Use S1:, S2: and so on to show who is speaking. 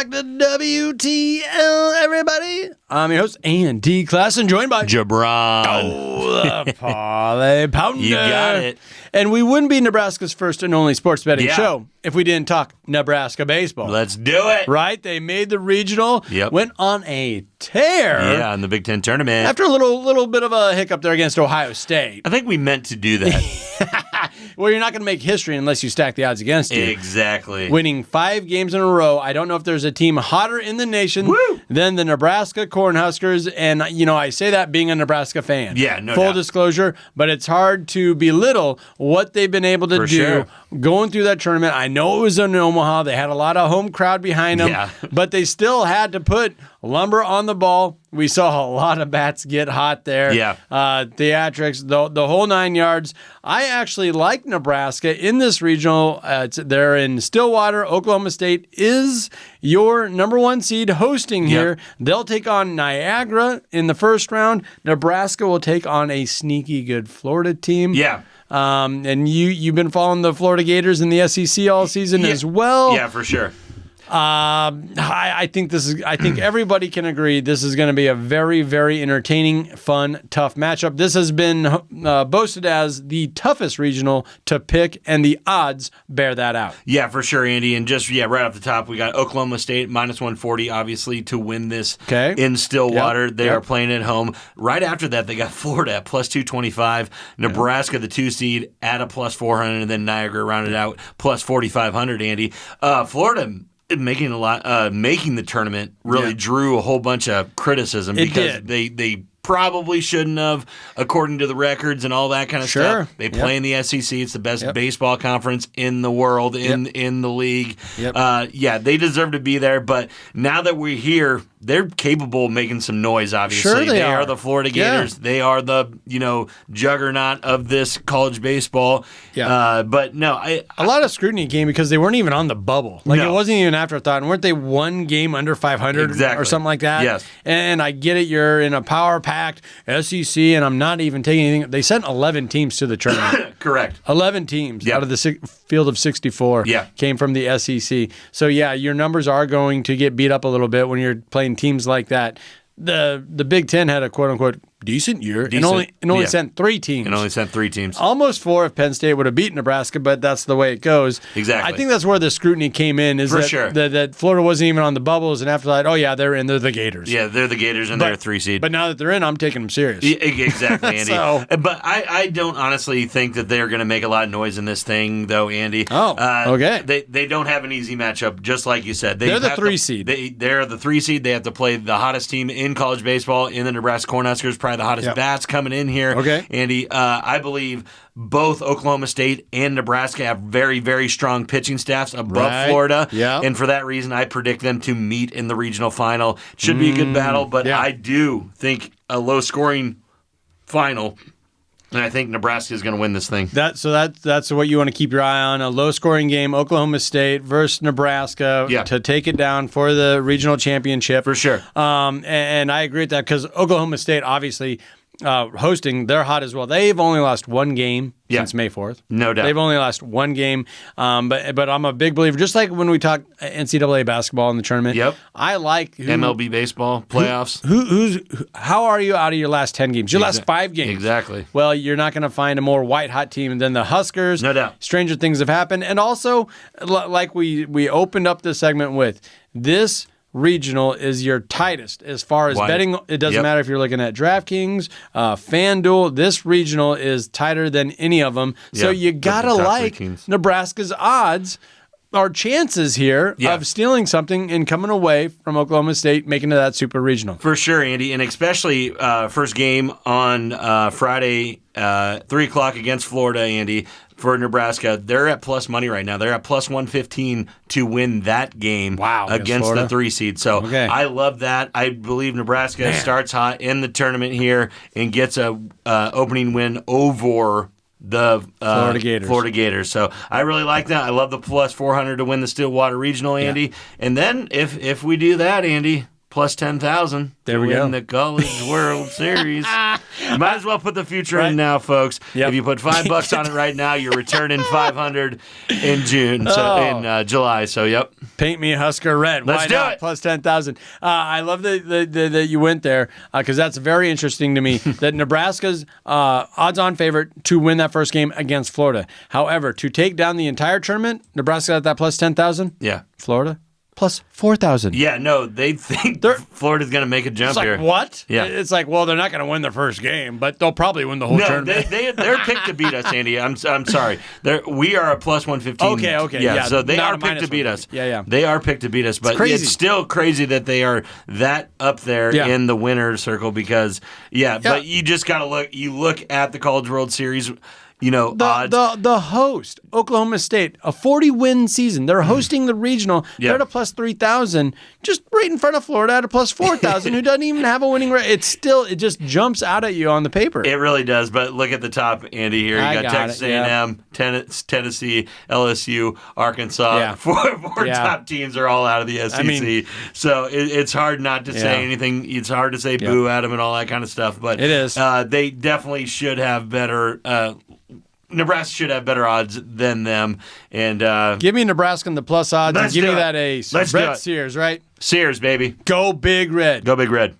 S1: back to WTL, everybody. I'm your host, Andy Klassen, joined by
S2: Jabron.
S1: Oh, the Parlay Pounder.
S2: You got it.
S1: And we wouldn't be Nebraska's first and only sports betting show if we didn't talk Nebraska baseball.
S2: Let's do it.
S1: Right? They made the regional, went on a tear.
S2: Yeah, in the Big Ten tournament.
S1: After a little bit of a hiccup there against Ohio State.
S2: I think we meant to do that.
S1: Well, you're not going to make history unless you stack the odds against you.
S2: Exactly.
S1: Winning 5 games in a row. I don't know if there's a team hotter in the nation than the Nebraska Cornhuskers. And, you know, I say that being a Nebraska fan.
S2: Yeah, no
S1: Full
S2: doubt.
S1: disclosure, but it's hard to belittle what they've been able to do going through that tournament. I know it was in Omaha. They had a lot of home crowd behind them, but they still had to put lumber on the ball. We saw a lot of bats get hot there.
S2: Yeah.
S1: Theatrics, the whole 9 yards. I actually like Nebraska in this regional. They're in Stillwater. Oklahoma State is your number 1 seed hosting here. They'll take on Niagara in the first round. Nebraska will take on a sneaky good Florida team.
S2: Yeah.
S1: And you've been following the Florida Gators in the SEC all season as well.
S2: Yeah, for sure.
S1: I think everybody can agree this is going to be a very, very entertaining, fun, tough matchup. This has been boasted as the toughest regional to pick, and the odds bear that out.
S2: Yeah, for sure, Andy. And just, right off the top, we got Oklahoma State minus 140, obviously, to win this in Stillwater. They are playing at home. Right after that, they got Florida at plus 225, Nebraska, the 2 seed, at a plus 400, and then Niagara rounded out plus 4,500, Andy. Florida making the tournament really drew a whole bunch of criticism because they probably shouldn't have, according to the records and all that kind of stuff. They play in the SEC. It's the best baseball conference in the world, in the league. They deserve to be there. But now that we're here, they're capable of making some noise, obviously.
S1: Sure they
S2: are the Florida Gators. They are the, juggernaut of this college baseball. But no,
S1: a lot of scrutiny came because they weren't even on the bubble. It wasn't even an afterthought. And weren't they 1 game under 500 or something like that?
S2: Yes.
S1: And I get it. You're in a power-packed SEC, and I'm not even taking anything. They sent 11 teams to the tournament.
S2: Correct.
S1: 11 teams out of the field of 64 came from the SEC. So, your numbers are going to get beat up a little bit when you're playing teams like that. The Big Ten had a quote-unquote decent year and only sent 3 teams.
S2: And only sent 3 teams.
S1: Almost 4 if Penn State would have beaten Nebraska, but that's the way it goes.
S2: Exactly.
S1: I think that's where the scrutiny came in, is that Florida wasn't even on the bubbles, and after that, they're in, they're the Gators.
S2: Yeah, they're the Gators, and they're a 3 seed.
S1: But now that they're in, I'm taking them serious.
S2: Exactly, Andy. But I don't honestly think that they're going to make a lot of noise in this thing, though, Andy.
S1: Okay.
S2: They don't have an easy matchup, just like you said.
S1: They're the 3 seed.
S2: They're the 3 seed. They have to play the hottest team in college baseball, in the Nebraska Cornhuskers, probably the hottest bats coming in here.
S1: Okay.
S2: Andy, I believe both Oklahoma State and Nebraska have very, very strong pitching staffs above Florida.
S1: Yeah.
S2: And for that reason, I predict them to meet in the regional final. It should be a good battle, but I do think a low-scoring final. And I think Nebraska is going to win this thing.
S1: That's what you want to keep your eye on. A low-scoring game, Oklahoma State versus Nebraska to take it down for the regional championship.
S2: For sure.
S1: And I agree with that because Oklahoma State, obviously, hosting, they're hot as well. They've only lost 1 game since May 4th.
S2: No doubt.
S1: They've only lost 1 game. But I'm a big believer, just like when we talk NCAA basketball in the tournament.
S2: Yep.
S1: I like
S2: MLB baseball playoffs.
S1: How are you out of your last 10 games? Your last 5 games.
S2: Exactly.
S1: Well, you're not going to find a more white-hot team than the Huskers.
S2: No doubt.
S1: Stranger things have happened. And also, like we opened up this segment with, this regional is your tightest as far as betting. It doesn't matter if you're looking at DraftKings, FanDuel. This regional is tighter than any of them. So you got to like Nebraska's odds. Our chances here of stealing something and coming away from Oklahoma State, making it that super regional.
S2: For sure, Andy, and especially first game on Friday, 3 o'clock against Florida, Andy, for Nebraska. They're at plus money right now. They're at plus 115 to win that game against the 3 seed. So I love that. I believe Nebraska starts hot in the tournament here and gets a opening win over the Florida Gators. So I really like that. I love the plus 400 to win the Stillwater Regional, Andy. And then if we do that, Andy, plus 10,000
S1: there
S2: to
S1: we
S2: win
S1: go.
S2: the College World Series. Might as well put the future in now, folks.
S1: Yep.
S2: If you put $5 on it right now, you're returning 500 in June, in July. So, yep.
S1: Paint me Husker red.
S2: Let's
S1: Why
S2: do
S1: not?
S2: it.
S1: Plus 10,000. I love that you went there because that's very interesting to me that Nebraska's odds-on favorite to win that first game against Florida. However, to take down the entire tournament, Nebraska at that plus 10,000.
S2: Yeah.
S1: Florida plus 4,000.
S2: Yeah, no, they think Florida's going to make a jump here.
S1: What?
S2: Yeah.
S1: It's like, well, they're not going to win their first game, but they'll probably win the whole tournament.
S2: They're picked to beat us, Andy. I'm sorry. We are a plus 115.
S1: Okay.
S2: Yeah, so they are picked to beat us.
S1: Yeah.
S2: They are picked to beat us, but it's still crazy that they are that up there in the winner's circle because, but you just got to look. You look at the College World Series. Odds.
S1: The host, Oklahoma State, a 40-win season. They're hosting the regional. They're at a plus 3,000, just right in front of Florida at a plus 4,000, who doesn't even have a winning rate. It just jumps out at you on the paper.
S2: It really does. But look at the top, Andy. Here you got Texas A&M, Tennessee, LSU, Arkansas.
S1: Yeah.
S2: Four top teams are all out of the SEC. So it's hard not to say anything. It's hard to say boo at them and all that kind of stuff. But
S1: it is.
S2: They definitely should have better. Nebraska should have better odds than them. And
S1: give me Nebraska in the plus odds and give me that ace.
S2: Let's
S1: Brett
S2: do it.
S1: Sears, right?
S2: Sears, baby.
S1: Go Big Red.
S2: Go Big Red.